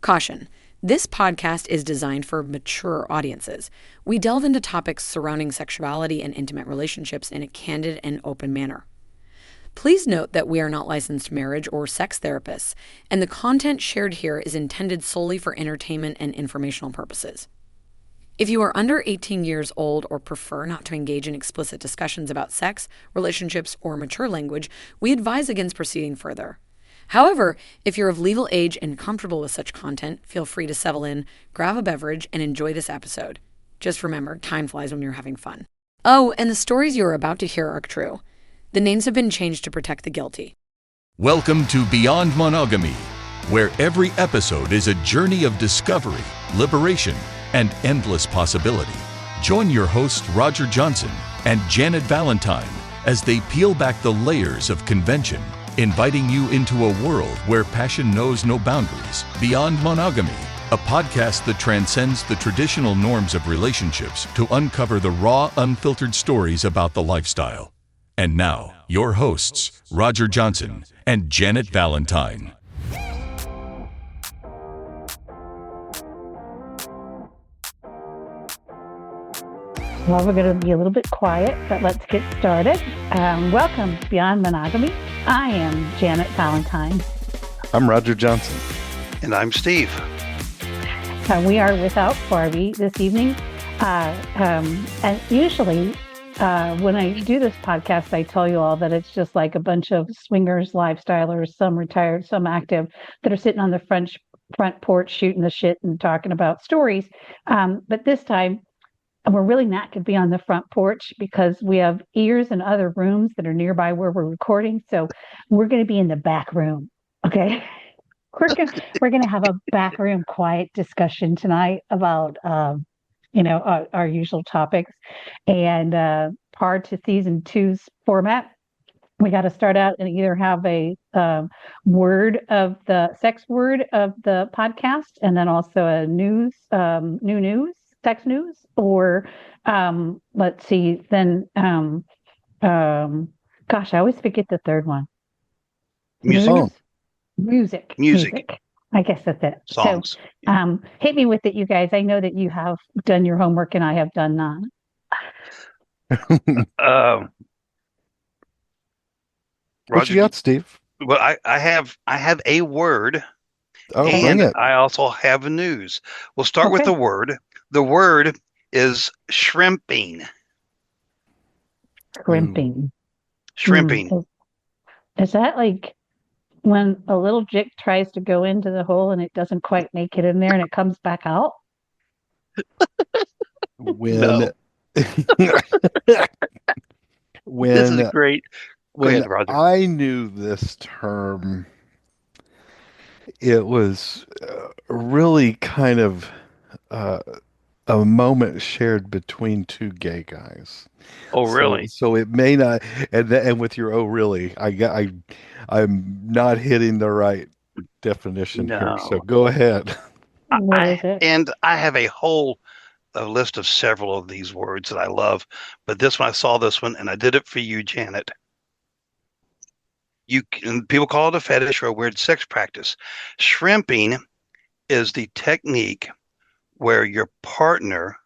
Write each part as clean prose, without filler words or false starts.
Caution. This podcast is designed for mature audiences. We delve into topics surrounding sexuality and intimate relationships in a candid and open manner. Please note that we are not licensed marriage or sex therapists, and the content shared here is intended solely for entertainment and informational purposes. If you are under 18 years old or prefer not to engage in explicit discussions about sex, relationships, or mature language, we advise against proceeding further. However, if you're of legal age and comfortable with such content, feel free to settle in, grab a beverage, and enjoy this episode. Just remember, time flies when you're having fun. Oh, and the stories you are about to hear are true. The names have been changed to protect the guilty. Welcome to Beyond Monogamy, where every episode is a journey of discovery, liberation, and endless possibility. Join your hosts Roger Johnson and Janet Valentine as they peel back the layers of convention, inviting you into a world where passion knows no boundaries. Beyond Monogamy, a podcast that transcends the traditional norms of relationships to uncover the raw, unfiltered stories about the lifestyle. And now, your hosts, Roger Johnson and Janet Valentine. Well, we're going to be a little bit quiet, but let's get started. Welcome to Beyond Monogamy. I am Janet Valentine. I'm Roger Johnson. And I'm Steve. We are without Barbie this evening. And usually when I do this podcast, I tell you all that it's just like a bunch of swingers, lifestylers, some retired, some active, that are sitting on the front porch shooting the shit and talking about stories. But this time, we're really not going to be on the front porch because we have ears in other rooms that are nearby where we're recording. So we're going to be in the back room. Okay. We're going to have a back room quiet discussion tonight about, our usual topics, and part to season 2's format. We got to start out and either have a word of the sex word of the podcast, and then also a new news, sex news, or let's see, then gosh, I always forget the third one. Music. I guess that's it. Songs. So hit me with it, you guys. I know that you have done your homework and I have done none. What Roger, you got, Steve? well, I have a word, Oh, bring and it. I also have news. We'll start with Okay. the word. The word is shrimping. Crimping. Shrimping. Is that like when a little jig tries to go into the hole and it doesn't quite make it in there and it comes back out? When No. when This is great. Go when ahead, Roger. I knew this term, it was really kind of a moment shared between two gay guys. Oh, really? So it may not, and with your "oh really," I'm not hitting the right definition here. So No. go ahead. What is it? And I have a list of several of these words that I love, but this one, I saw this one, and I did it for you, Janet. People call it a fetish or a weird sex practice. Shrimping is the technique where your partner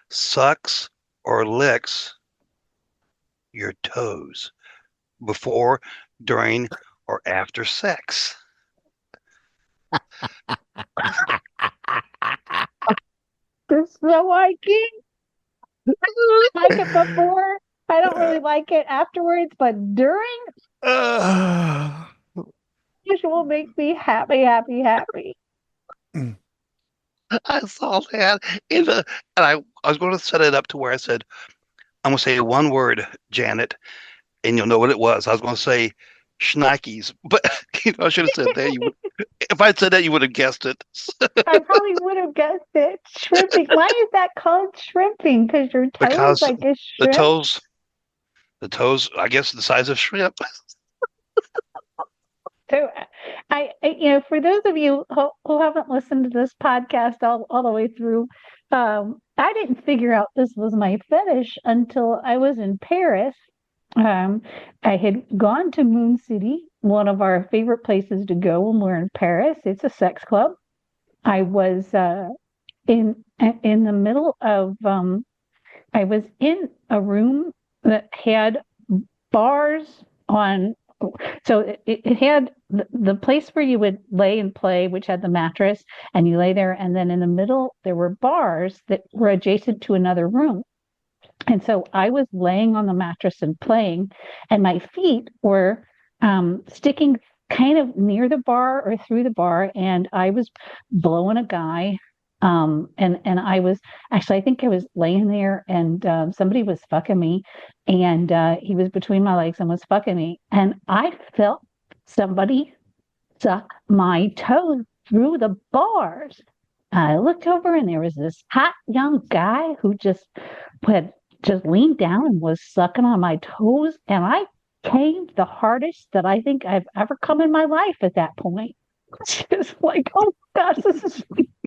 sucks or licks your toes before, during, or after sex. This so like it. Like it before. I don't really like it afterwards, but during Uh, it will make me happy, happy, happy. I saw that, and I was going to set it up to where I said, I'm going to say one word, Janet, and you'll know what it was. I was going to say schnikes, but I should have said that. If I'd said that, you would have guessed it. I probably would have guessed it. Shrimping. Why is that called shrimping? Because your toes Because like a the shrimp. toes, I guess the size of shrimp. So, for those of you who haven't listened to this podcast all the way through, I didn't figure out this was my fetish until I was in Paris. I had gone to Moon City, one of our favorite places to go when we're in Paris. It's a sex club. I was in the middle of I was in a room that had bars on. So it had the place where you would lay and play, which had the mattress, and you lay there. And then in the middle, there were bars that were adjacent to another room. And so I was laying on the mattress and playing, and my feet were sticking kind of near the bar or through the bar, and I was blowing a guy. And I was actually, I think I was laying there, and somebody was fucking me, and he was between my legs and was fucking me, and I felt somebody suck my toes through the bars. I looked over and there was this hot young guy who had just leaned down and was sucking on my toes. And I came the hardest that I think I've ever come in my life at that point. It's just like, oh gosh, this is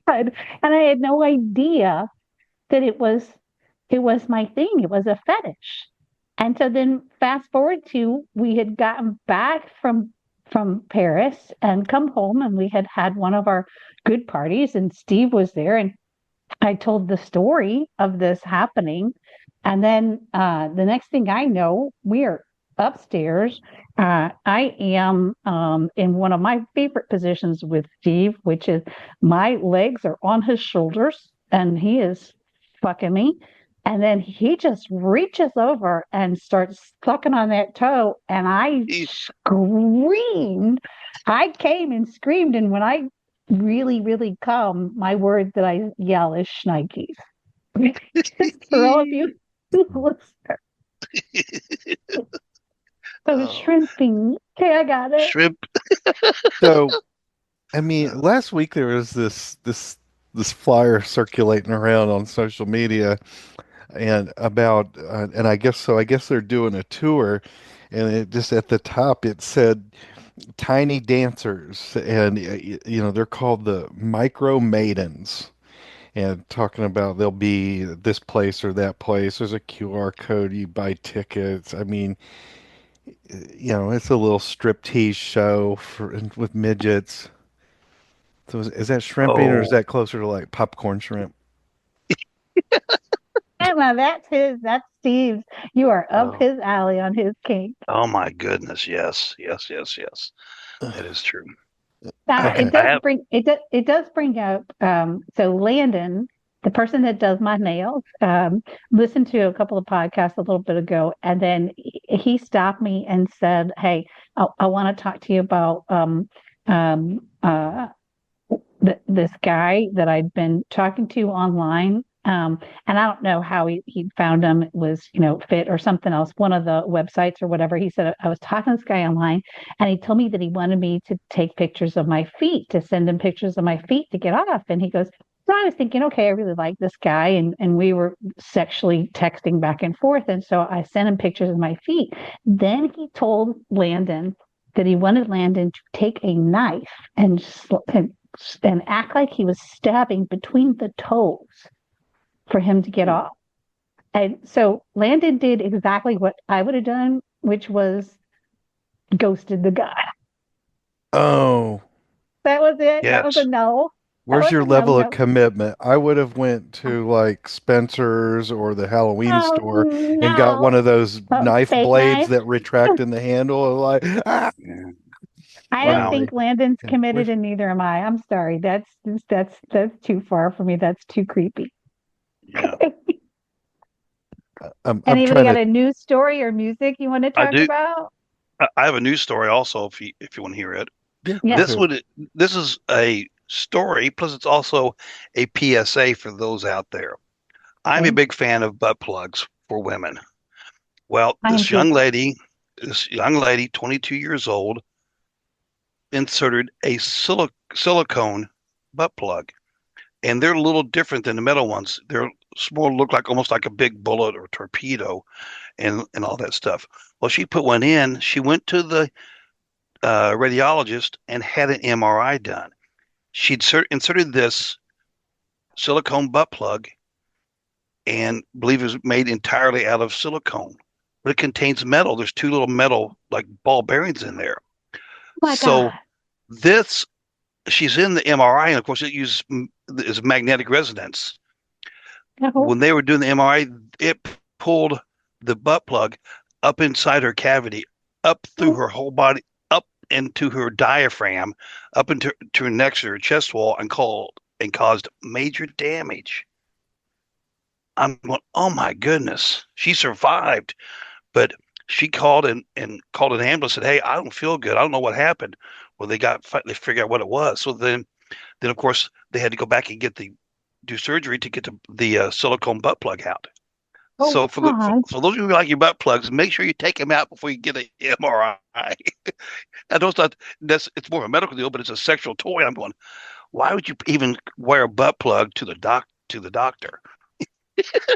good. And I had no idea that it was my thing. It was a fetish. And so then fast forward to we had gotten back from Paris and come home, and we had had one of our good parties, and Steve was there, and I told the story of this happening. And then the next thing I know, we are upstairs. I am in one of my favorite positions with Steve, which is my legs are on his shoulders and he is fucking me. And then he just reaches over and starts sucking on that toe. And I screamed. I came and screamed. And when I really, really come, my word that I yell is shnikes. Just for all of you who listen. So shrimping. Okay, I got it. Shrimp. So, I mean, last week there was this flyer circulating around on social media and about and I guess so. I guess they're doing a tour, and it just at the top it said tiny dancers, and they're called the micro maidens. And talking about they'll be this place or that place. There's a QR code. You buy tickets. I mean, it's a little striptease show with midgets. So is that shrimping or is Oh, that closer to like popcorn shrimp? Well, that's Steve's. You are up oh, his alley on his kink. oh my goodness. Yes, yes, yes, yes. That is true. Now I, it Okay. I does have. bring it does bring up so Landon, the person that does my nails, listened to a couple of podcasts a little bit ago, and then he stopped me and said, "Hey, I want to talk to you about um, uh, this guy that I'd been talking to online. And I don't know how he found him. It was, Fit or something else, one of the websites or whatever. He said, I was talking to this guy online and he told me that he wanted me to take pictures of my feet, to send him pictures of my feet to get off. And he goes, so I was thinking, okay, I really like this guy. And we were sexually texting back and forth. And so I sent him pictures of my feet. Then he told Landon that he wanted Landon to take a knife and act like he was stabbing between the toes for him to get off. And so Landon did exactly what I would have done, which was ghosted the guy. Oh, That was it. That was a Yes. no. That where's was your a no level of no. commitment? I would have went to like Spencer's or the Halloween Oh store and got one no. of those Oh, knife steak blades knife. that retract in the handle and like, ah, Yeah. I don't Wow. finally. think Landon's Yeah, committed, and neither am I. I'm sorry. That's too far for me. That's too creepy. Yeah. I'm Anybody trying got to. a news story or music you want to I talk do. about? I have a news story also if you want to hear it. Yeah, go Yes. This ahead. would this is a story, plus it's also a PSA for those out there. I'm a Okay. big fan of butt plugs for women. Well, I am too. this young lady, 22 years old, inserted a silicone butt plug, and they're a little different than the metal ones. They're more look like almost like a big bullet or torpedo, and all that stuff. Well, she put one in. She went to the radiologist and had an MRI done. She'd inserted this silicone butt plug and believe it was made entirely out of silicone, but it contains metal. There's two little metal like ball bearings in there. Oh my So God. this she's in the MRI, and of course, it uses is magnetic resonance. Oh, When they were doing the MRI, it pulled the butt plug up inside her cavity, up through her whole body, up into her diaphragm, up into to her neck, to her chest wall, and caused major damage. I'm going, oh my goodness, she survived, but she called and called an ambulance. Said, hey, I don't feel good. I don't know what happened. Well, they figured out what it was. So then of course they had to go back and do surgery to get the silicone butt plug out. oh So God. for those of you who like your butt plugs, make sure you take them out before you get an MRI. I know it's more of a medical deal, but it's a sexual toy. I'm going, why would you even wear a butt plug to the doctor?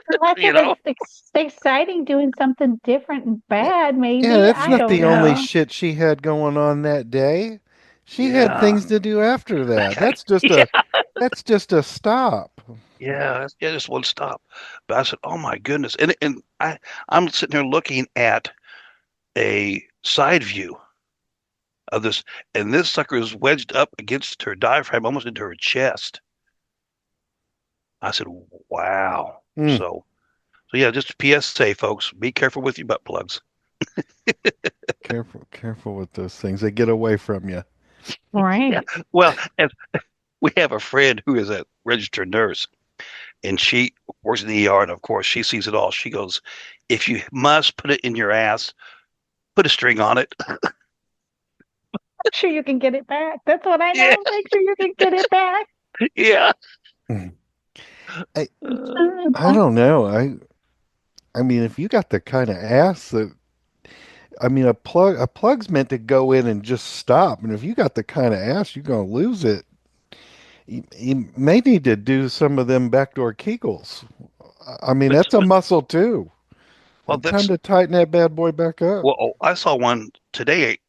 Unless You it know? was exciting doing something different and bad, Yeah, maybe. that's I not don't the only know. shit she had going on that day. She had Yeah. things to do after that. Yeah. That's just a stop. Yeah, just one stop. But I said, "Oh my goodness!" I'm sitting here looking at a side view of this, and this sucker is wedged up against her diaphragm, almost into her chest. I said, "Wow!" Mm, So yeah, just a PSA, folks. Be careful with your butt plugs. careful with those things. They get away from you. Yeah. Right. Well, and we have a friend who is a registered nurse, and she works in the ER, and of course, she sees it all. She goes, "If you must put it in your ass, put a string on it." Make sure you can get it back. That's what I Yeah, know. Make sure you can get it back. yeah. Mm. I I Uh, don't know. I mean, if you got the kind of ass that I mean, a plug's meant to go in and just stop, and if you got the kind of ass, you're gonna lose it. You may need to do some of them backdoor Kegels. I mean, But, that's a but muscle too. well, Time to tighten that bad boy back up. I saw one today.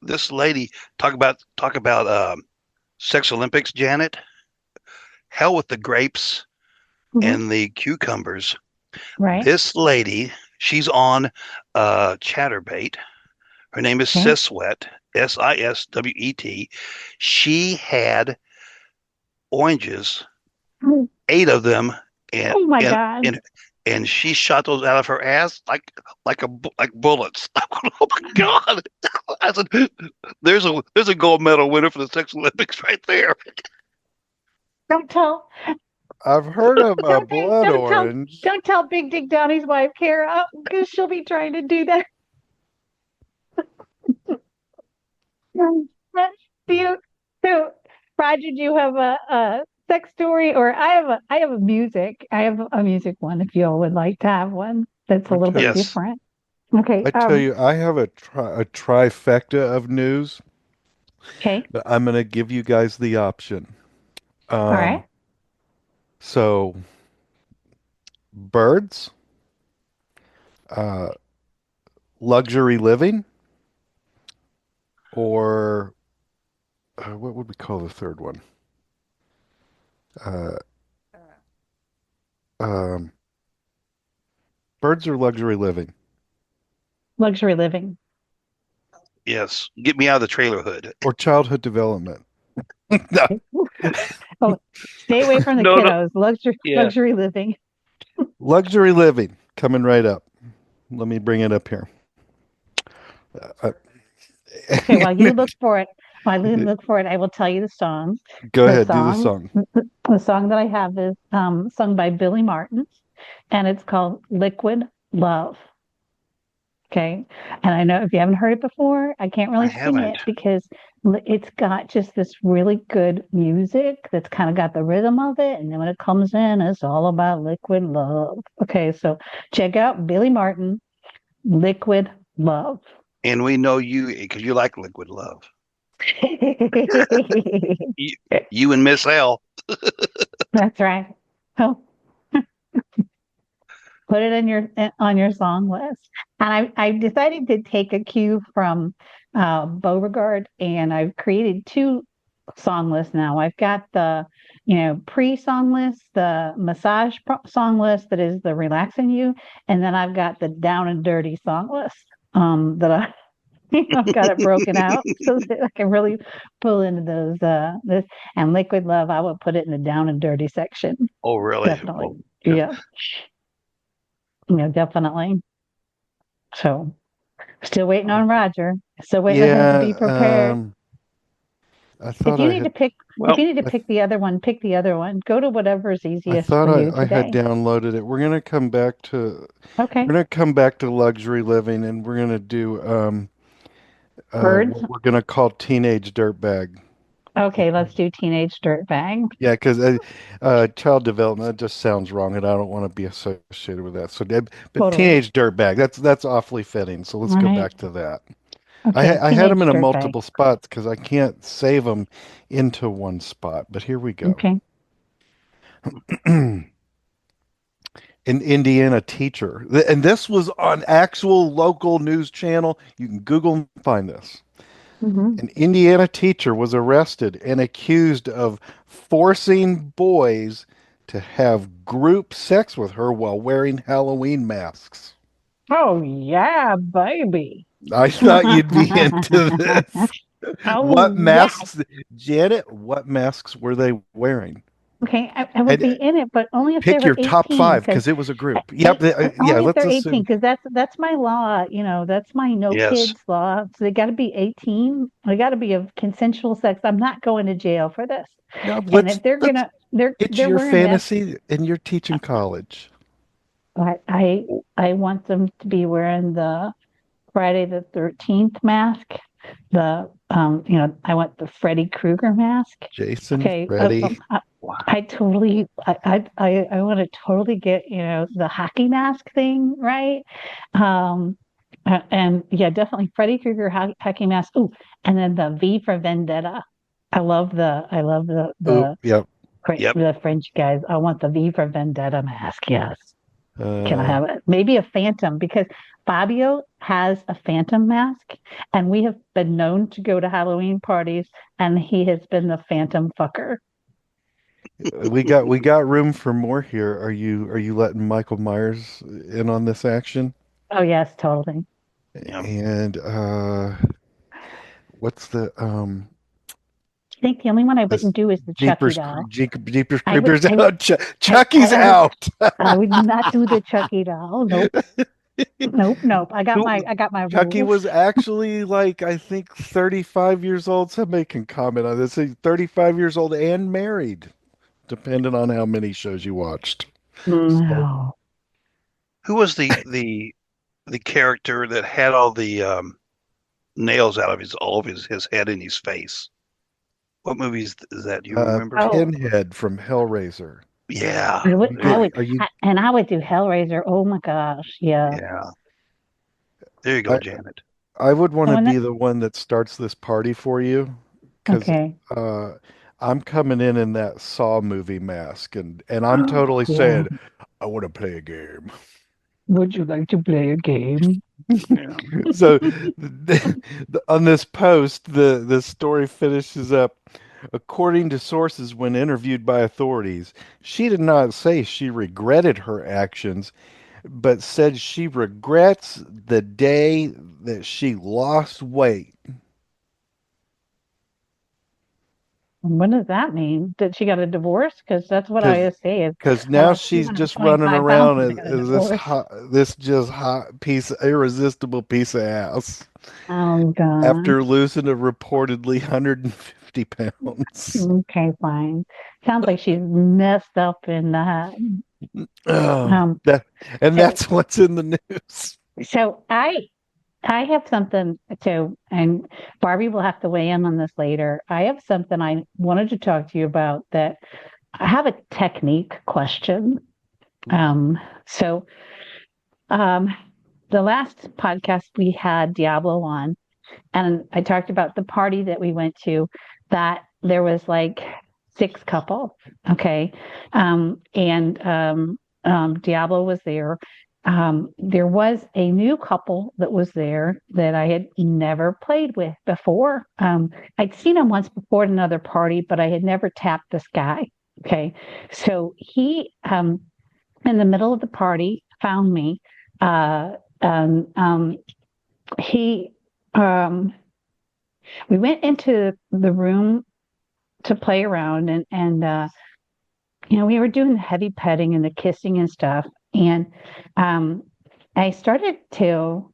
This lady talk about sex Olympics, Janet. Hell with the grapes mhm. and the cucumbers. Right. This lady, she's on Chatterbait. Her name is Okay. Siswet, Siswet. She had oranges, Oh 8 of them, and oh my and God. and and she shot those out of her ass like bullets. Oh my God! I said, there's a gold medal winner for the sex Olympics right there. Don't tell I've heard of a don't blood don't tell orange. don't tell Big Dick Downey's wife, Kara, because she'll be trying to do that. Do you so Roger, do you have a sex story or I have a music one if you all would like to have one that's a I little tell bit you, Yes, different. Okay. I tell you, I have a trifecta of news, Okay. but I'm gonna give you guys the option. All right. Um, so birds, uh, luxury living, or what would we call the third one? Uh, um, birds or luxury living, Luxury living. yes. Get me out of the trailer hood. or childhood development. No. Oh, stay away from the No, no. kiddos. Yeah. Luxury living. Luxury living coming right up. Let me bring it up here. Uh, Okay, while you look for it, I will tell you the song. go The ahead, do the song, song. the song that I have is sung by Billy Martin, and it's called "Liquid Love." Okay, and I know if you haven't heard it before, I can't I really sing haven't. it because it's got just this really good music that's kind of got the rhythm of it, and then when it comes in, it's all about liquid love. Okay, so check out Billy Martin, "Liquid Love." And we know you because you like Liquid Love. You, you and Miss L. That's right. Oh, put it in your on your song list. And I decided to take a cue from Beauregard, and I've created two song lists now. I've got the pre-song list, the song list that is the relaxing you, and then I've got the down and dirty song list that I I've got it broken out so that I can really pull into those this and liquid love. I would put it in the down and dirty section. Oh, really? Definitely. Well, good. Yeah. Yeah, definitely. So still waiting on Roger. Still waiting on him to be Yeah, prepared. I If thought you I need to had pick if Well, you need to I, pick the other one, pick the other one. Go to whatever is I easiest thought for you I had today. downloaded it. Okay. We're gonna come back to luxury living, and we're gonna do Birds. what we're gonna call teenage dirtbag. Okay, let's do teenage dirtbag. Yeah, because child development that just sounds wrong, and I don't want to be associated with that. So, but Totally. teenage dirtbag, that's awfully fitting. So let's All go right. back to that. Okay, I had them teenage in a dirtbag. multiple spots because I can't save them into one spot. But here we go. Okay. An Indiana teacher, and this was on actual local news channel. You can Google and find this. Hmm. An Indiana teacher was arrested and accused of forcing boys to have group sex with her while wearing Halloween masks. Oh yeah, baby. I thought you'd be into this. Oh What yeah. masks, Janet, what masks were they wearing? Okay, I would And be in it, but only if they pick were your top 18, five because because it was a group. I, Yep. Yeah, only if let's they're 18, assume. because that's my law. That's my no yes. kids law. So they got to be 18. They got to be of consensual sex. I'm not going to jail for this. Yeah, And if they're let's gonna, they're it's they're your wearing masks. fantasy and you're teaching college. I want them to be wearing the Friday the 13th mask. I want the Freddy Krueger mask. Jason, Okay, Freddie. I totally, I want to totally get, the hockey mask thing right. And yeah, definitely Freddy Krueger hockey mask. Ooh, and then the V for Vendetta. I love Oh, yep. Yep. the French guys. I want the V for Vendetta mask. Yes. Can I Uh, have it? Maybe a phantom because Fabio has a phantom mask and we have been known to go to Halloween parties and he has been the phantom fucker. we got room for more here. Are you letting Michael Myers in on this action? Oh yes, totally. Yeah. And what's I think the only one I this wouldn't do is the Chucky doll. Jeepers I would, Creepers I, out. Chucky's I would, out. I would not do the Chucky doll. Nope, nope, nope. Who? I got my Chucky rules. was actually like I think 35 years old. Somebody can comment on this. He's 35 years old and married, depending on how many shows you watched. So No. Who was the character that had all the nails out of his head and his face? What movies is that? Do you remember? Oh, Pinhead from Hellraiser. Yeah. There I you would, Are you? I would do Hellraiser. Oh my gosh, yeah. Yeah. There you go, I Janet. I would want So to when be that, the one that starts this party for you, because okay. uh, I'm coming in that Saw movie mask, and I'm totally Yeah. saying I want to play a game. Would you like to play a game? Yeah. So on this post, the story finishes up. According to sources, when interviewed by authorities, she did not say she regretted her actions, but said she regrets the day that she lost weight. What does that mean? That she got a divorce? Because that's what Because I say is I now lost she's just running 225 pounds around and I got a as this divorce. hot, this just hot piece, irresistible piece of ass Oh God. after losing a reportedly 150 pounds. Okay, fine. Sounds like she's messed up in the head. Oh, Um, and so that's what's in the news. so I have something to, and Barbie will have to weigh in on this later. I have something I wanted to talk to you about that I have a technique question. So um the last podcast we had Diablo on, and I talked about the party that we went to, that there was like six couple. Okay. Diablo was there. There was a new couple that was there that I had never played with before. I'd seen him once before at another party, but I had never tapped this guy. Okay. So he, in the middle of the party, found me. Uh, um, he um, we went into the room to play around, and we were doing the heavy petting and the kissing and stuff. And um, I started to,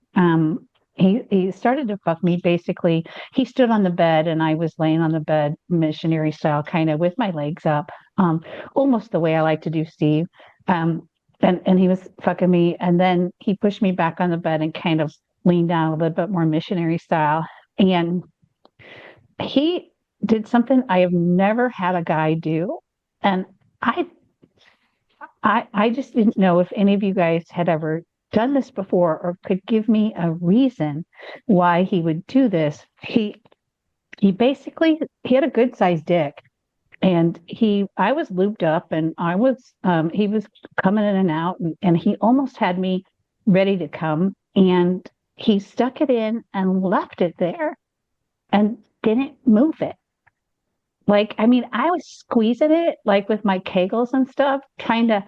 he started to fuck me. Basically, he stood on the bed and I was laying on the bed, missionary style, kind of with my legs up, almost the way I like to do Steve. Um, and he was fucking me. And then he pushed me back on the bed and kind of leaned down a little bit more missionary style. And he did something I have never had a guy do. And I I just didn't know if any of you guys had ever done this before or could give me a reason why he would do this. He basically he had a good sized dick, and he I was lubed up, and I was he was coming in and out, and he almost had me ready to come, and he stuck it in and left it there and didn't move it. Like, I mean, I was squeezing it like with my kegels and stuff, trying to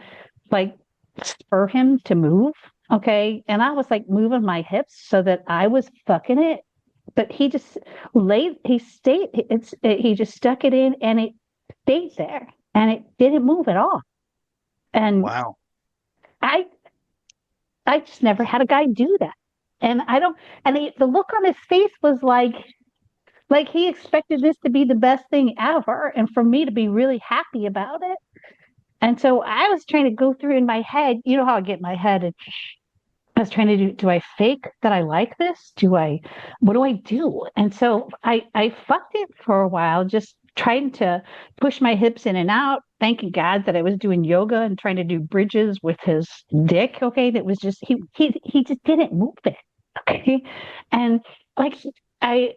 like spur him to move. Okay. And I was like moving my hips so that I was fucking it. But he just he stayed, he just stuck it in and it stayed there and it didn't move at all. And Wow. I, I just never had a guy do that. And I don't, and the look on his face was like he expected this to be the best thing ever and for me to be really happy about it. And so I was trying to go through in my head, you know how I get in my head, and I was trying to do I fake that I like this? What do I do? And so I fucked it for a while, just trying to push my hips in and out, thanking God that I was doing yoga and trying to do bridges with his dick. Okay. That was just, he just didn't move it. Okay. And like, I,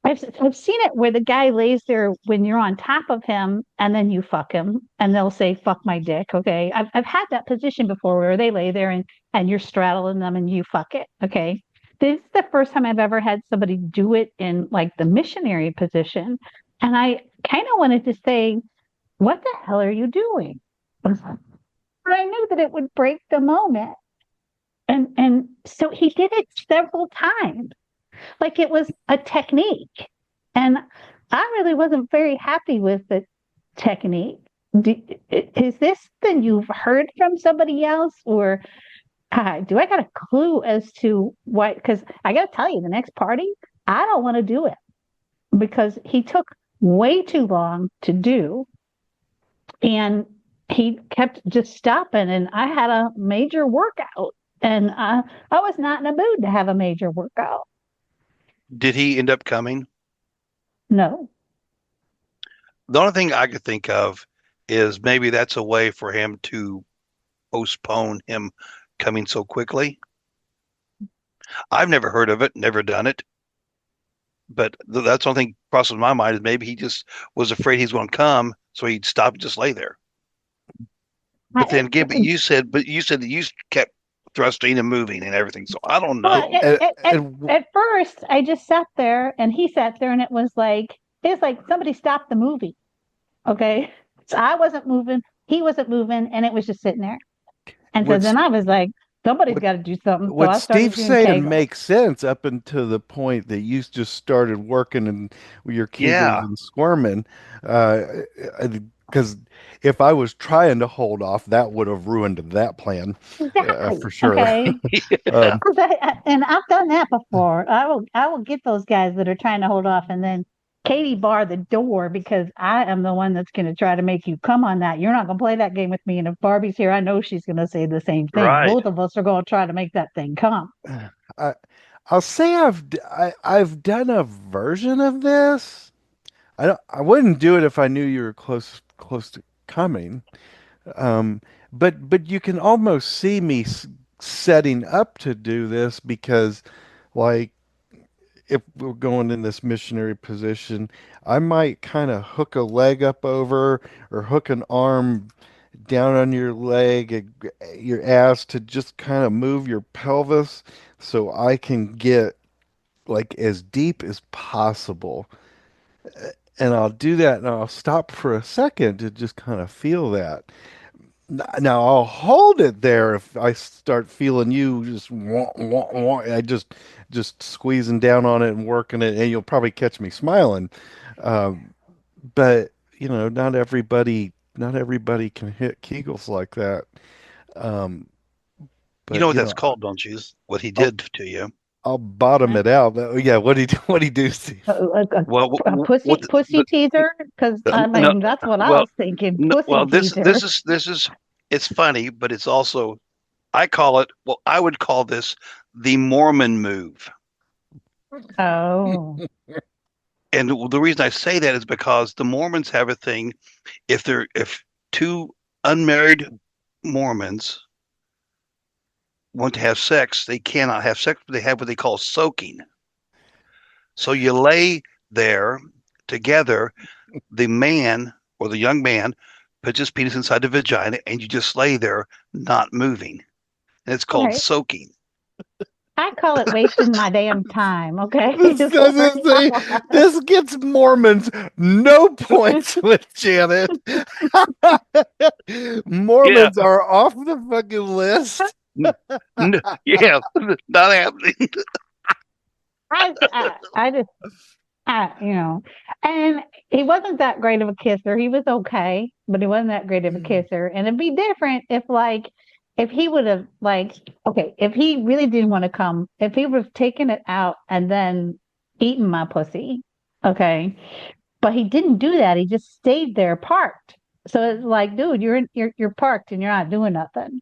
I've seen it where the guy lays there when you're on top of him and then you fuck him and they'll say, fuck my dick. Okay. I've had that position before where they lay there and you're straddling them and you fuck it. Okay. This is the first time I've ever had somebody do it in like the missionary position. And I kind of wanted to say, what the hell are you doing? But I knew that it would break the moment. And so he did it several times like it was a technique. And I really wasn't very happy with the technique. Is this something you've heard from somebody else, or do I got a clue as to why? Because I got to tell you, the next party, I don't want to do it because he took way too long to do, and he kept just stopping, and I had a major workout, and I was not in a mood to have a major workout. Did he end up coming? No. The only thing I could think of is maybe that's a way for him to postpone him coming so quickly. I've never heard of it, never done it, but that's the only thing crosses my mind is maybe he just was afraid he's going to come, so he'd stop and just lay there. But then again, but you said that you kept thrusting and moving and everything, so I don't Well, know. at first, I just sat there and he sat there, and it was like somebody stopped the movie. Okay. So I wasn't moving, he wasn't moving, and it was just sitting there. And so What's then I was like, somebody's what got to do something. So what I started Steve doing saying Kegels. makes sense up until the point that you just started working and your kegels Yeah, and squirming. Uh, because if I was trying to hold off, that would have ruined that plan, Exactly. for sure. Okay. yeah, 'Cause and I've done that before. I will get those guys that are trying to hold off and then Katie bar the door because I am the one that's going to try to make you come on that. You're not going to play that game with me. And if Barbie's here, I know she's going to say the same thing. right. Both of us are going to try to make that thing come. I, I'll say I've done a version of this. I wouldn't do it if I knew you were close to coming. Um, but you can almost see me setting up to do this because, like, if we're going in this missionary position, I might kind of hook a leg up over or hook an arm down on your leg, your ass to just kind of move your pelvis so I can get like as deep as possible. And I'll do that and I'll stop for a second to just kind of feel that. Now I'll hold it there if I start feeling you just I just squeezing down on it and working it, and you'll probably catch me smiling. Um, but not everybody can hit Kegels like that. Um, You know but what that's called, don't you? What he I'll, did to you. I'll bottom it out. But yeah, what do, Steve? Well, A pussy what pussy teaser? Because I no, mean, that's what I well, was thinking. no, Pussy well, teaser. this is it's funny, but it's also I call it. Well, I would call this the Mormon move. Oh, And the reason I say that is because the Mormons have a thing. If two unmarried Mormons want to have sex, they cannot have sex, but they have what they call soaking. So you lay there together, the man or the young man puts his penis inside the vagina, and you just lay there not moving. And it's all called right. soaking. I call it wasting my damn time. Okay, This is what doesn't say I this gets Mormons no points with Janet. Yeah. Mormons are off the fucking list. Yeah. Not happening. I just and he wasn't that great of a kisser. He was okay, but he wasn't that great of a kisser. And it'd be different if he would have okay, if he really didn't want to come, if he would have taken it out and then eaten my pussy, okay. But he didn't do that. He just stayed there parked. So it's like, dude, you're parked and you're not doing nothing.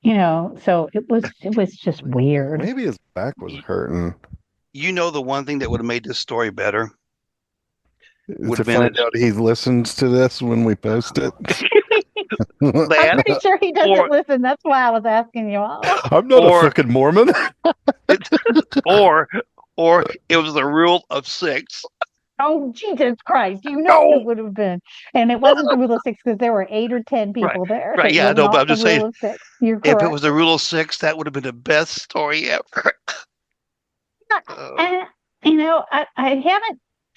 So it was just weird. Maybe his back was hurting. You know, the one thing that would have made this story better would To have been find out he listens to this when we post it. I'm that, pretty sure he doesn't or listen. That's why I was asking you all. I'm not a or fucking Mormon. it, or or it was the rule of six. Oh, Jesus Christ. You know it No, would have been. And it wasn't the rule of six because there were 8 or 10 right, people there. right, It yeah, was no, but not I'm the just saying, rule of six. You're if it correct. was the rule of six, that would have been the best story ever. Uh, And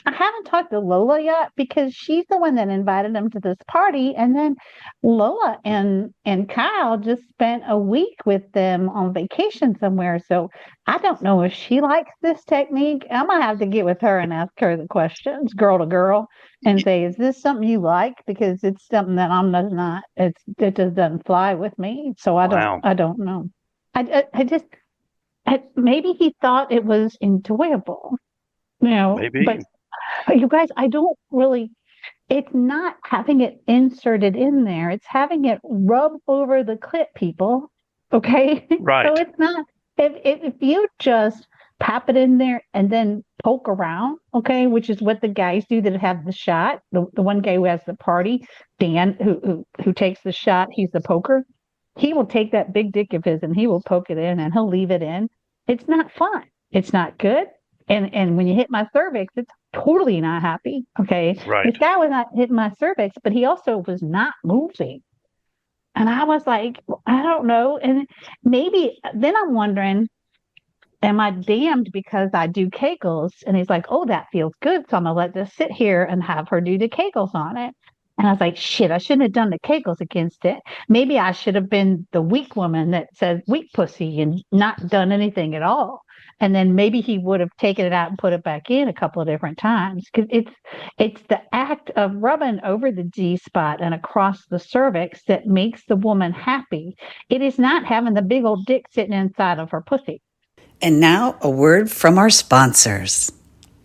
I haven't talked to Lola yet because she's the one that invited him to this party. And then Lola and Kyle just spent a week with them on vacation somewhere. So I don't know if she likes this technique. I'm gonna have to get with her and ask her the questions, girl to girl, and say, is this something you like? Because it's something that I'm not. It just doesn't fly with me. So I don't wow, I don't know. I just maybe he thought it was enjoyable, but maybe you guys, I don't really, it's not having it inserted in there, it's having it rub over the clit, people. Okay. So right, it's not, if you just pop it in there and then poke around, okay, which is what the guys do that have the shot. The one guy who has the party, Dan, who takes the shot, he's the poker. He will take that big dick of his and he will poke it in and he'll leave it in. It's not fun. It's not good. And when you hit my cervix, it's totally not happy. Okay. right. This guy was not hitting my cervix, but he also was not moving. And I was like, I don't know. And maybe then I'm wondering, am I damned because I do Kegels? And he's like, oh, that feels good. So I'm going to let this sit here and have her do the Kegels on it. And I was like, shit, I shouldn't have done the Kegels against it. Maybe I should have been the weak woman that said weak pussy and not done anything at all. And then maybe he would have taken it out and put it back in a couple of different times because it's the act of rubbing over the G spot and across the cervix that makes the woman happy. It is not having the big old dick sitting inside of her pussy. And now, a word from our sponsors.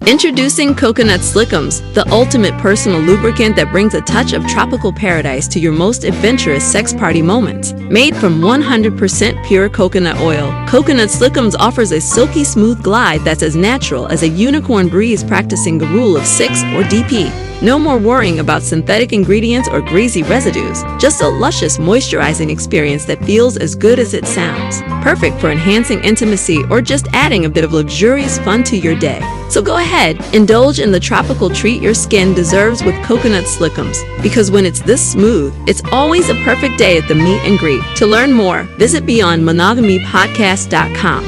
Introducing Coconut Slickums, the ultimate personal lubricant that brings a touch of tropical paradise to your most adventurous sex party moments. Made from 100% pure coconut oil, Coconut Slickums offers a silky smooth glide that's as natural as a unicorn breeze practicing the rule of 6 or DP. No more worrying about synthetic ingredients or greasy residues. Just a luscious moisturizing experience that feels as good as it sounds. Perfect for enhancing intimacy or just adding a bit of luxurious fun to your day. So go ahead, indulge in the tropical treat your skin deserves with Coconut Slickums. Because when it's this smooth, it's always a perfect day at the meet and greet. To learn more, visit BeyondMonogamyPodcast.com.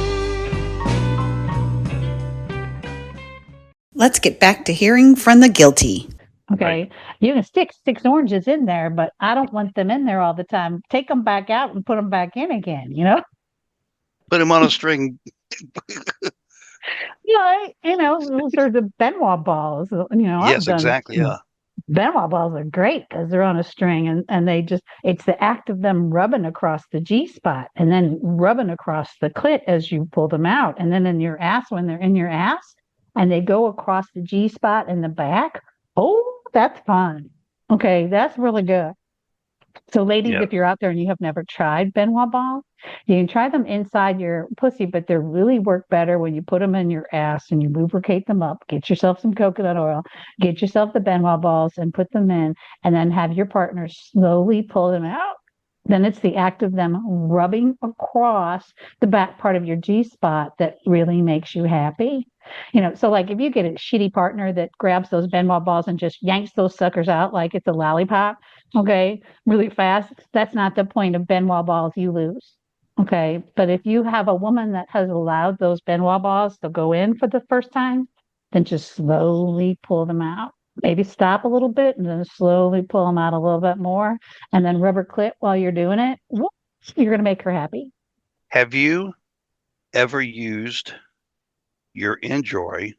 Let's get back to hearing from the guilty. Okay. You can stick 6 oranges in there, but I don't want them in there all the time. Take them back out and put them back in again, you know? Put him on a string. Those are the Benoit balls. I've Yes, done exactly. Yeah. Benoit balls are great because they're on a string and it's the act of them rubbing across the G spot and then rubbing across the clit as you pull them out. And then in your ass, when they're in your ass and they go across the G spot in the back. Oh, that's fun. Okay, that's really good. So, ladies, Yeah. if you're out there and you have never tried Benoit balls, you can try them inside your pussy, but they really work better when you put them in your ass and you lubricate them up. Get yourself some coconut oil, get yourself the Benoit balls and put them in, and then have your partner slowly pull them out. Then it's the act of them rubbing across the back part of your G spot that really makes you happy. So like if you get a shitty partner that grabs those Benoit balls and just yanks those suckers out like it's a lollipop, okay, really fast, that's not the point of Benoit balls. You lose. Okay. But if you have a woman that has allowed those Benoit balls to go in for the first time, then just slowly pull them out. Maybe stop a little bit and then slowly pull them out a little bit more and then rubber clit while you're doing it. Whoop, you're going to make her happy. Have you ever used your Enjoy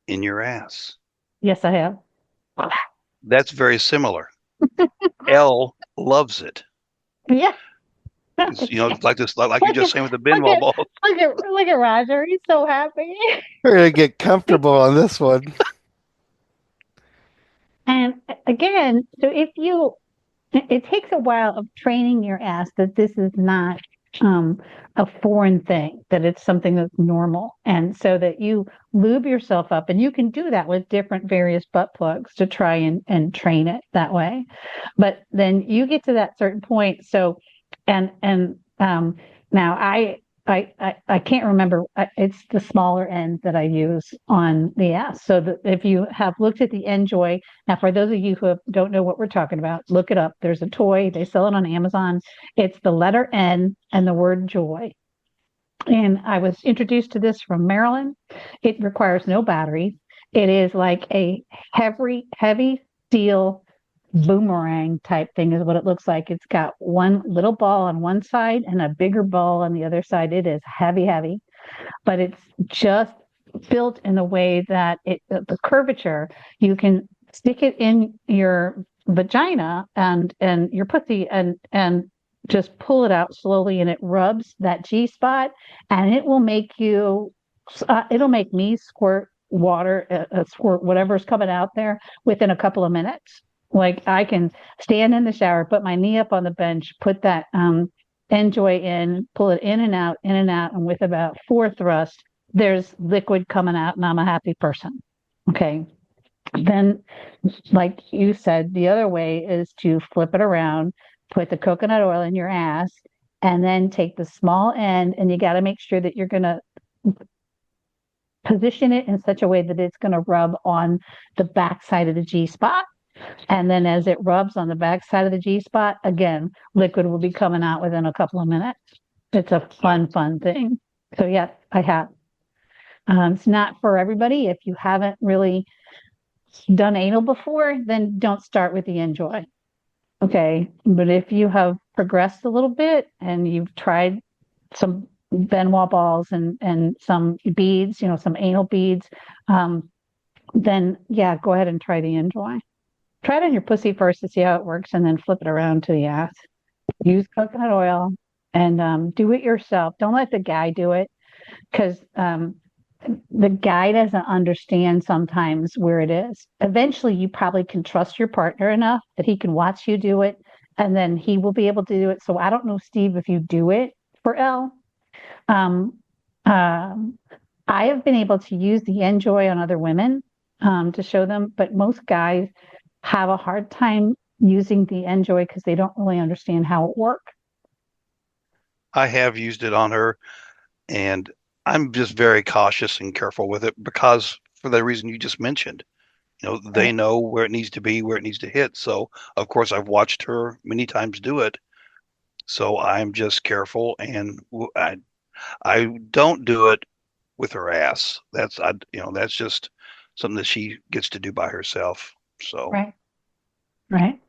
in your ass? Yes, I have. That's very similar. Elle loves it. Yeah. Like this, like you're just saying with the look Benoit at, ball. look at Roger. He's so happy. We're gonna get comfortable on this one. And again, so it takes a while of training your ass that this is not a foreign thing, that it's something that's normal. And so that you lube yourself up, and you can do that with different various butt plugs to try and train it that way. But then you get to that certain point. So, and now I can't remember. It's the smaller end that I use on the ass. So that if you have looked at the Enjoy, now for those of you who don't know what we're talking about, look it up. There's a toy. They sell it on Amazon. It's the letter N and the word joy. And I was introduced to this from Maryland. It requires no batteries. It is like a heavy steel boomerang type thing is what it looks like. It's got one little ball on one side and a bigger ball on the other side. It is heavy, but it's just built in a way that the curvature, you can stick it in your vagina and your pussy and just pull it out slowly and it rubs that G spot and it will make it'll make me squirt water, squirt whatever's coming out there within a couple of minutes. Like I can stand in the shower, put my knee up on the bench, put that Enjoy in, pull it in and out, and with about 4 thrusts, there's liquid coming out, and I'm a happy person. Okay. Then, like you said, the other way is to flip it around, put the coconut oil in your ass, and then take the small end, and you got to make sure that you're going to position it in such a way that it's going to rub on the back side of the G spot. And then as it rubs on the back side of the G spot, again, liquid will be coming out within a couple of minutes. It's a fun thing. So yes, I have. It's not for everybody. If you haven't really done anal before, then don't start with the Enjoy. Okay. But if you have progressed a little bit and you've tried some Benoit balls and some beads, some anal beads, then yeah, go ahead and try the Enjoy. Try it on your pussy first to see how it works and then flip it around to the ass. Use coconut oil and do it yourself. Don't let the guy do it because the guy doesn't understand sometimes where it is. Eventually, you probably can trust your partner enough that he can watch you do it and then he will be able to do it. So I don't know, Steve, if you do it for Elle. I have been able to use the Enjoy on other women to show them, but most guys have a hard time using the Enjoy because they don't really understand how it works. I have used it on her, and I'm just very cautious and careful with it because for the reason you just mentioned. They know where it needs to be, where it needs to hit. So, of course, I've watched her many times do it. So I'm just careful, and I don't do it with her ass. That's just something that she gets to do by herself. So Right. Right.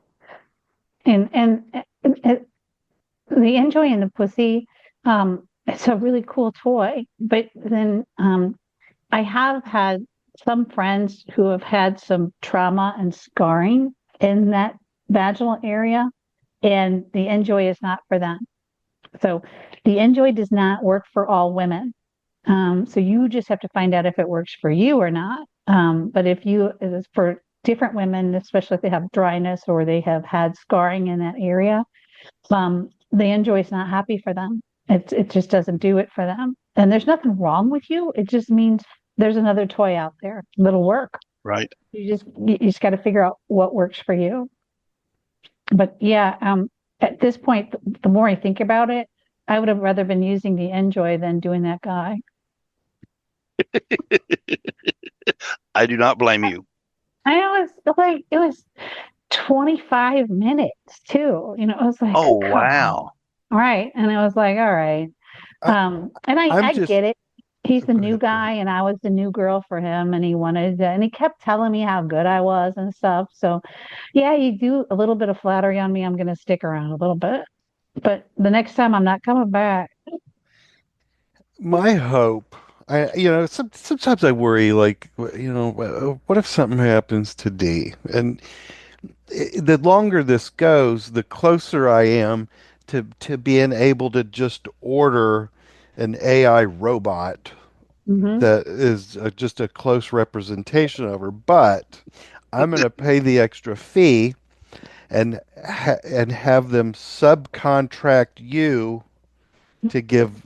And the Enjoy and the Pussy, it's a really cool toy. But then I have had some friends who have had some trauma and scarring in that vaginal area, and the Enjoy is not for them. So the Enjoy does not work for all women. So you just have to find out if it works for you or not. But if you, it is for different women, especially if they have dryness or they have had scarring in that area, the Enjoy is not happy for them. It just doesn't do it for them. And there's nothing wrong with you. It just means there's another toy out there that'll work. right. You just got to figure out what works for you. But yeah, at this point, the more I think about it, I would have rather been using the Enjoy than doing that guy. I do not blame you. I was like, it was 25 minutes too. It was like, Oh come on. wow. Right. And it was like, all right. I, And I'm I just get it. He's the go new ahead, go ahead. guy and I was the new girl for him and and he kept telling me how good I was and stuff. So yeah, you do a little bit of flattery on me. I'm going to stick around a little bit, but the next time I'm not coming back. My hope, sometimes I worry, like, what if something happens to D? And the longer this goes, the closer I am to being able to just order an AI robot Hmm. that is just a close representation of her. But I'm going to pay the extra fee and have them subcontract you to give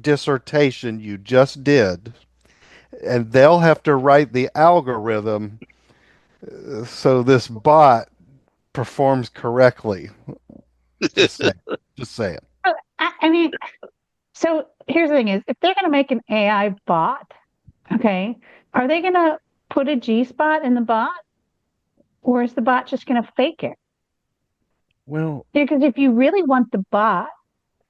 dissertation you just did, and they'll have to write the algorithm so this bot performs correctly. Just saying. Just saying. I mean, so here's the thing is if they're going to make an AI bot, okay, are they going to put a G spot in the bot or is the bot just going to fake it? Well, Because if you really want the bot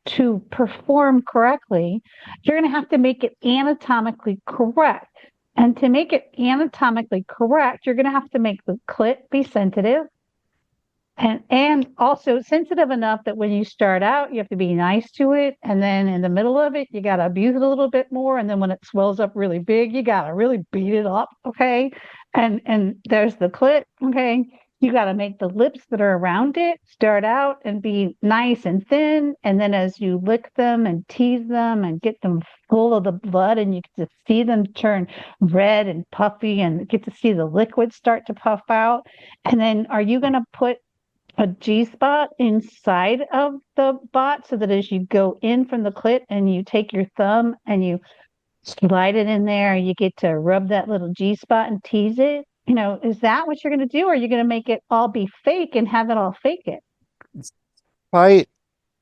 to perform correctly, you're going to have to make it anatomically correct. And to make it anatomically correct, you're going to have to make the clit be sensitive and also sensitive enough that when you start out, you have to be nice to it. And then in the middle of it, you got to abuse it a little bit more. And then when it swells up really big, you got to really beat it up. Okay. And there's the clit. Okay. You got to make the lips that are around it start out and be nice and thin. And then as you lick them and tease them and get them full of the blood, and you get to see them turn red and puffy and get to see the liquid start to puff out. And then are you going to put a G spot inside of the bot so that as you go in from the clit and you take your thumb and you slide it in there, you get to rub that little G spot and tease it? Is that what you're going to do? Or are you going to make it all be fake and have it all fake it? despite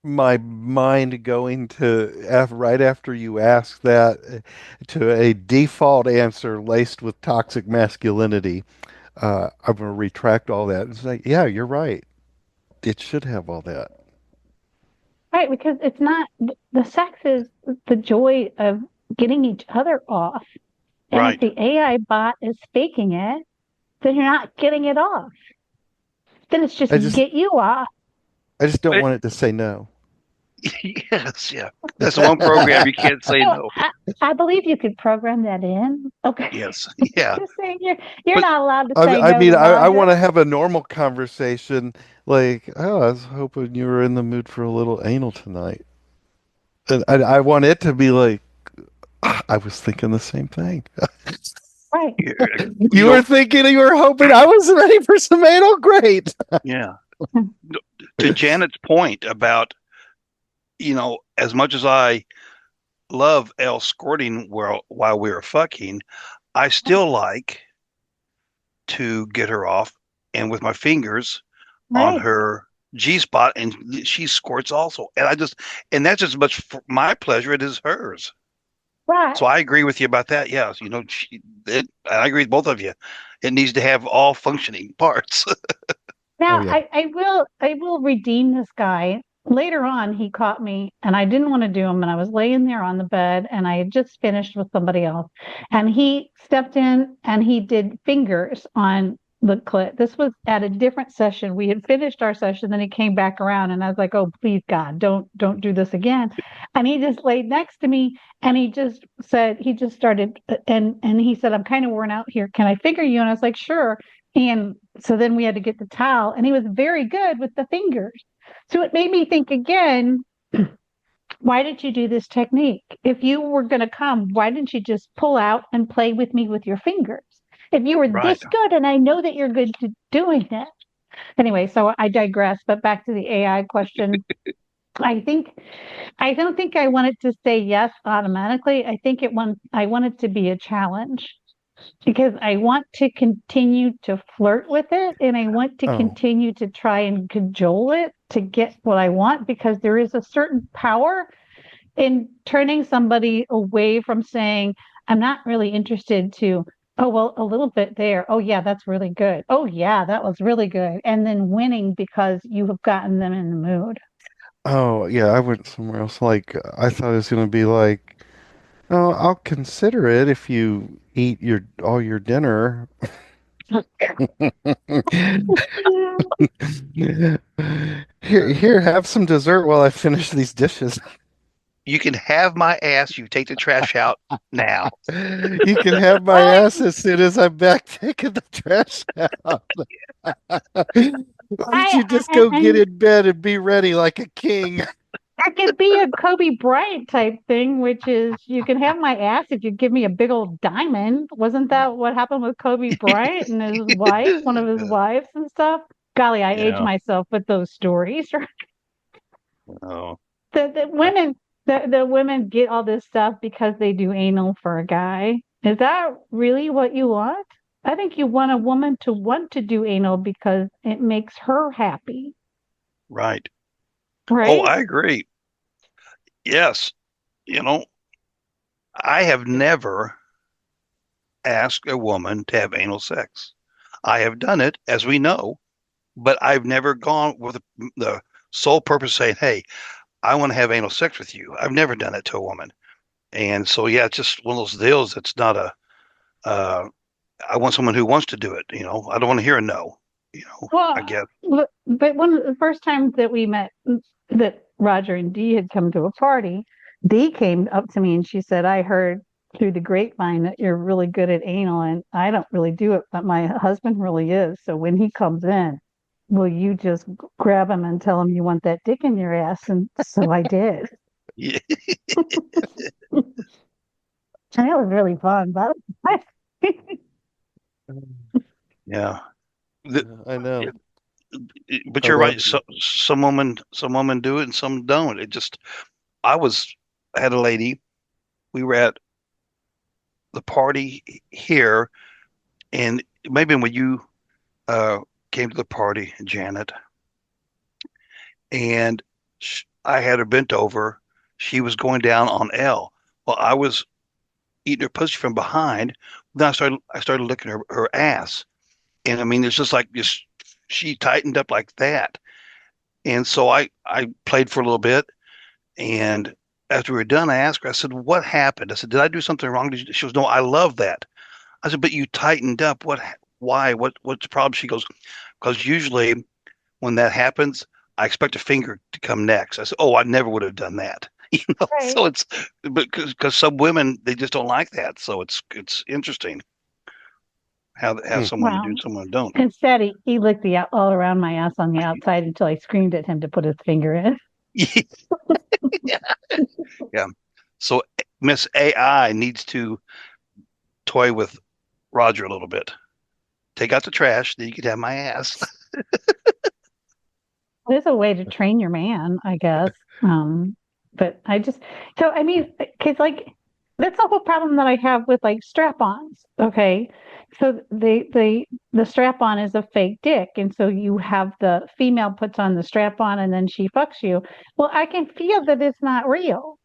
my mind going right after you ask that to a default answer laced with toxic masculinity, I'm going to retract all that and say, yeah, you're right. It should have all that. Right, because it's not the sex is the joy of getting each other off. And if Right. the AI bot is faking it, then you're not getting it off. Then it's just I just get you off. I just don't But want it to say no. yes, yeah. That's the one program you can't say No, no. I believe you could program that in. Okay. Yes. Yeah. Just saying you're But not allowed to I, say I no mean, to I Roger. want to have a normal conversation like, oh, I was hoping you were in the mood for a little anal tonight. And I want it to be like, "Ah, I was thinking the same thing. Right. you You were thinking, you were hoping I was ready for some anal? Great. yeah. To Janet's point about, as much as I love Elle squirting while we were fucking, I still like to get her off and with my fingers on Right. her G spot, and she squirts also. And that's as much for my pleasure it is hers. Right. So I agree with you about that. Yes, I agree with both of you. It needs to have all functioning parts. Oh Now yeah. I will redeem this guy. Later on, he caught me and I didn't want to do him. And I was laying there on the bed and I had just finished with somebody else. And he stepped in and he did fingers on the clit. This was at a different session. We had finished our session, then he came back around, and I was like, "Oh, please, God, don't do this again." And he just laid next to me, and he just said, he just started, and he said, "I'm kind of worn out here. Can I finger you?" And I was like, "Sure." And so then we had to get the towel, and he was very good with the fingers. So it made me think again, why did you do this technique? If you were going to come, why didn't you just pull out and play with me with your fingers? If you were Right. this good, and I know that you're good to doing it. Anyway, so I digress, but back to the AI question. I think I don't think I wanted to say yes automatically. I want it to be a challenge because I want to continue to flirt with it and I want to Oh, continue to try and cajole it to get what I want because there is a certain power in turning somebody away from saying, I'm not really interested to, oh, well, a little bit there. Oh, yeah, that's really good. Oh, yeah, that was really good. And then winning because you have gotten them in the mood. oh, yeah, I went somewhere else. Like, I thought it was going to be like, oh, I'll consider it if you eat all your dinner. Here, have some dessert while I finish these dishes. You can have my ass. You take the trash out now. You can have my ass as soon as I'm back taking the trash out. Why don't you just go get And in bed and be ready like a king? that could be a Kobe Bryant type thing, which is you can have my ass if you give me a big old diamond. Wasn't that what happened with Kobe Bryant and his wife, one of his wives and stuff? Golly, I age Yeah. myself with those stories. Oh, The women the women get all this stuff because they do anal for a guy. Is that really what you want? I think you want a woman to want to do anal because it makes her happy, right. Oh, right? I agree. Yes. You know, I have never asked a woman to have anal sex. I have done it, as we know, but I've never gone with the sole purpose of saying, "Hey, I want to have anal sex with you." I've never done it to a woman, and so yeah, it's just one of those deals. It's not a. I want someone who wants to do it. I don't want to hear a no. I Well, guess. but one of the first times that we met, that Roger and Dee had come to a party, Dee came up to me and she said, I heard through the grapevine that you're really good at anal, and I don't really do it, but my husband really is. So when he comes in, will you just grab him and tell him you want that dick in your ass? And so I did. Yeah. And it was really fun, but Yeah. The- I know. but I you're right. love Some women do it and some don't. I was had a lady. We were at the party here, and maybe when you uh, came to the party, Janet, and I had her bent over. She was going down on L. Well, I was eating her pussy from behind. Then I started licking her ass, and I mean, it's just like just she tightened up like that. And so I played for a little bit, and after we were done, I asked her. I said, "What happened?" I said, "Did I do something wrong?" She goes, "No, I love that." I said, "But you tightened up. What? Why? What's the problem?" She goes, "Because usually when that happens, I expect a finger to come next." I said, "Oh, I never would have done that." right. So it's because some women they just don't like that. So it's interesting how Hmm. someone to do Well, and someone don't. instead, he licked all around my ass on the outside until I screamed at him to put his finger in. Yeah. So Miss AI needs to toy with Roger a little bit. Take out the trash, then you could have my ass. There's a way to train your man, I guess. But I just, so I mean, because like that's the whole problem that I have with like strap-ons. Okay, so the strap-on is a fake dick, and so you have the female puts on the strap-on and then she fucks you. Well, I can feel that it's not real.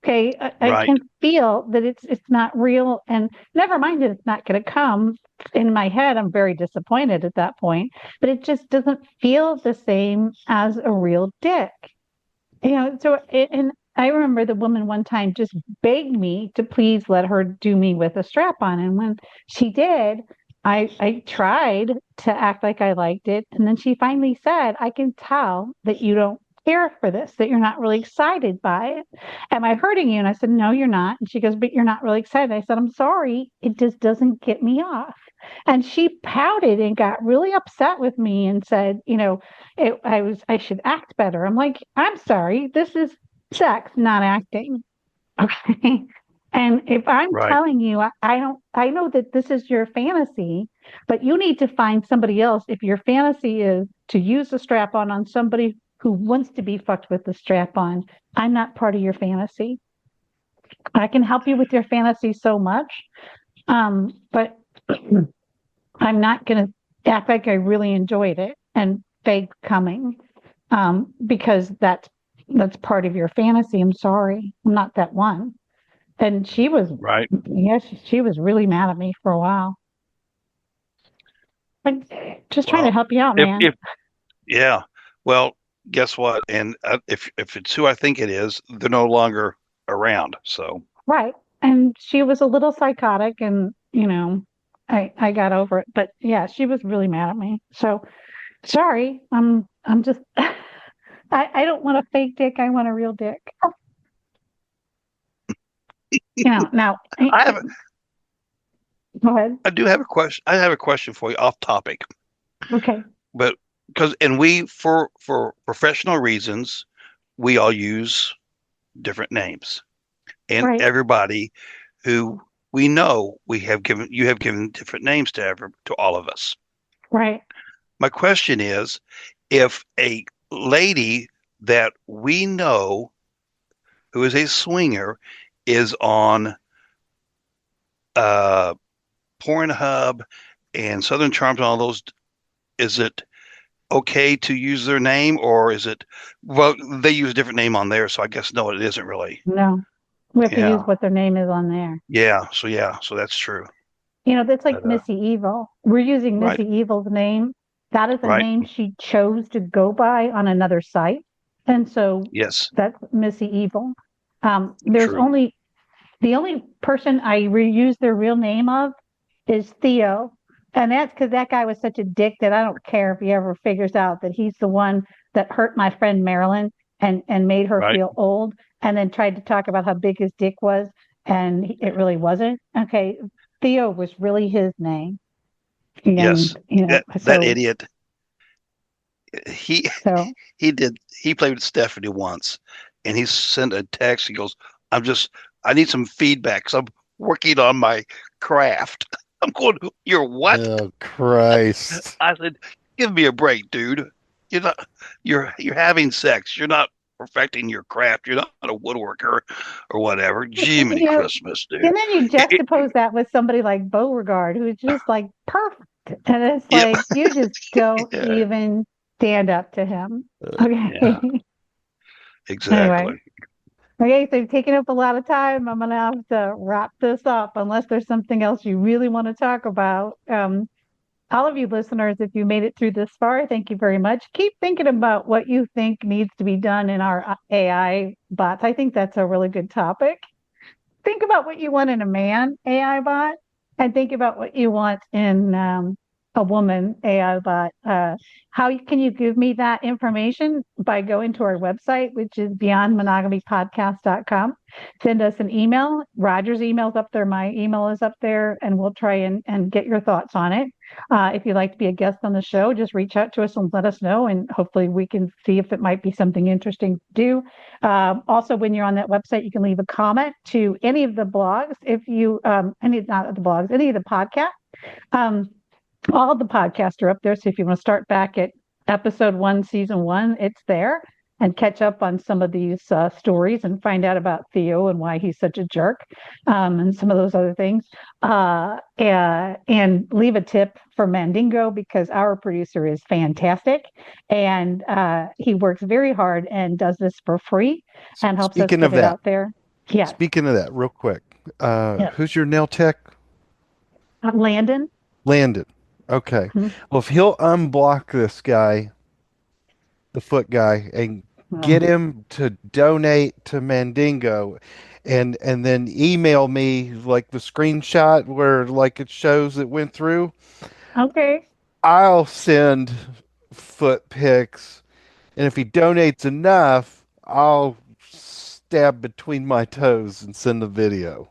Okay, I Right. can feel that it's not real, and never mind that it's not going to come. In my head, I'm very disappointed at that point, but it just doesn't feel the same as a real dick. And I remember the woman one time just begged me to please let her do me with a strap on, and when she did, I tried to act like I liked it. And then she finally said, I can tell that you don't care for this, that you're not really excited by it. Am I hurting you? And I said, no, you're not. And she goes, but you're not really excited. I said, I'm sorry. It just doesn't get me off. And she pouted and got really upset with me and said, I should act better. I'm like, I'm sorry. This is sex, not acting. Okay. And if I'm Right. telling you, I know that this is your fantasy, but you need to find somebody else. If your fantasy is to use the strap on somebody who wants to be fucked with the strap on, I'm not part of your fantasy. I can help you with your fantasy so much, but I'm not going to act like I really enjoyed it and fake coming because that's part of your fantasy. I'm sorry, I'm not that one. And she was, Right. yes, she was really mad at me for a while. I'm just trying to Well, help you out, man. if yeah, well, guess what? And if it's who I think it is, they're no longer around. So Right. And she was a little psychotic and, I got over it. But yeah, she was really mad at me. So sorry. I'm just I don't want a fake dick, I want a real dick. Now I have go ahead. I do have a question. I have a question for you off topic, Okay. but because and we for professional reasons, we all use different names, and Right. everybody who we know we have given you have given different names to all of us. Right. My question is, if a lady that we know who is a swinger is on uh Pornhub and Southern Charms and all those, is it okay to use their name or is it, well, they use a different name on there, so I guess no, it isn't really. No. We have to use Yeah. what their name is on there. Yeah, so that's true. That's like But Missy Evil. We're using right, Missy Evil's name. That is a right. name she chose to go by on another site. And so Yes, that's Missy Evil. There's true. only the only person I reuse their real name of is Theo. And that's because that guy was such a dick that I don't care if he ever figures out that he's the one that hurt my friend Marilyn and made her Right. feel old and then tried to talk about how big his dick was and it really wasn't. Okay. Theo was really his name. Yes. And, That so, idiot. He so, he played with Stephanie once and he sent a text. He goes, I need some feedback because I'm working on my craft. I'm going, you're what? Oh, Christ. I said, give me a break, dude. You're not you're having sex. You're not perfecting your craft. You're not a woodworker or whatever. Jiminy you know, Christmas, dude. and then you It- juxtapose that with somebody like Beauregard, who's just like perfect. And it's yep. like, you just don't Yeah. even stand up to him. Yeah. Okay. Anyway. Exactly. Okay. So you've taken up a lot of time. I'm going to have to wrap this up unless there's something else you really want to talk about. All of you listeners, if you made it through this far, thank you very much. Keep thinking about what you think needs to be done in our AI bots. I think that's a really good topic. Think about what you want in a man AI bot and think about what you want in a woman AI bot. How can you give me that information? By going to our website, which is beyondmonogamypodcast.com. Send us an email. Roger's email's up there. My email is up there, and we'll try and get your thoughts on it. If you'd like to be a guest on the show, just reach out to us and let us know, and hopefully we can see if it might be something interesting to do. Also, when you're on that website, you can leave a comment to any of the blogs. If you, not the blogs, any of the podcasts. Um, all of the podcasts are up there. So if you want to start back at episode 1, season 1, it's there and catch up on some of these stories and find out about Theo and why he's such a jerk and some of those other things. And leave a tip for Mandingo because our producer is fantastic and he works very hard and does this for free and helps us Speaking get of it that, out there. Yes. speaking of that, real quick, Yes. who's your nail tech? Landon. Landon. Okay. Hmm. Well, if he'll unblock this guy, the foot guy, and get him to donate to Mandingo, and then email me like the screenshot where like it shows it went through. Okay. I'll send foot pics, and if he donates enough, I'll stab between my toes and send the video.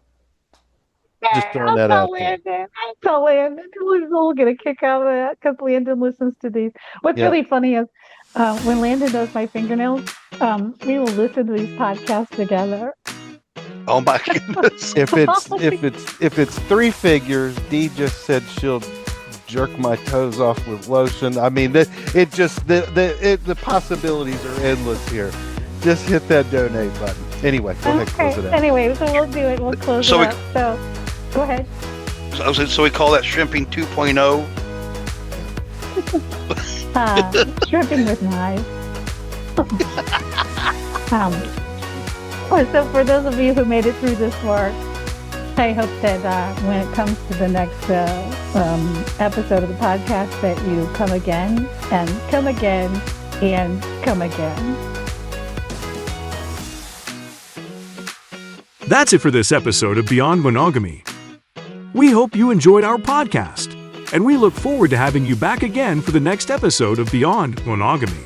Just throwing I'll that tell out there. Landon. I'll tell Landon. We'll get a kick out of that because Landon listens to these. What's Yep. really funny is when Landon does my fingernails, we will listen to these podcasts together. Oh my goodness. If it's three figures, Dee just said she'll jerk my toes off with lotion. I mean, the possibilities are endless here. Just hit that donate button. Anyway, go ahead, close it out. Anyway, so we'll do it. We'll close it up. So, go ahead. So we call that shrimping 2.0. Shrimping with knives. So for those of you who made it through this far, I hope that when it comes to the next episode of the podcast, that you come again and come again and come again. That's it for this episode of Beyond Monogamy. We hope you enjoyed our podcast, and we look forward to having you back again for the next episode of Beyond Monogamy.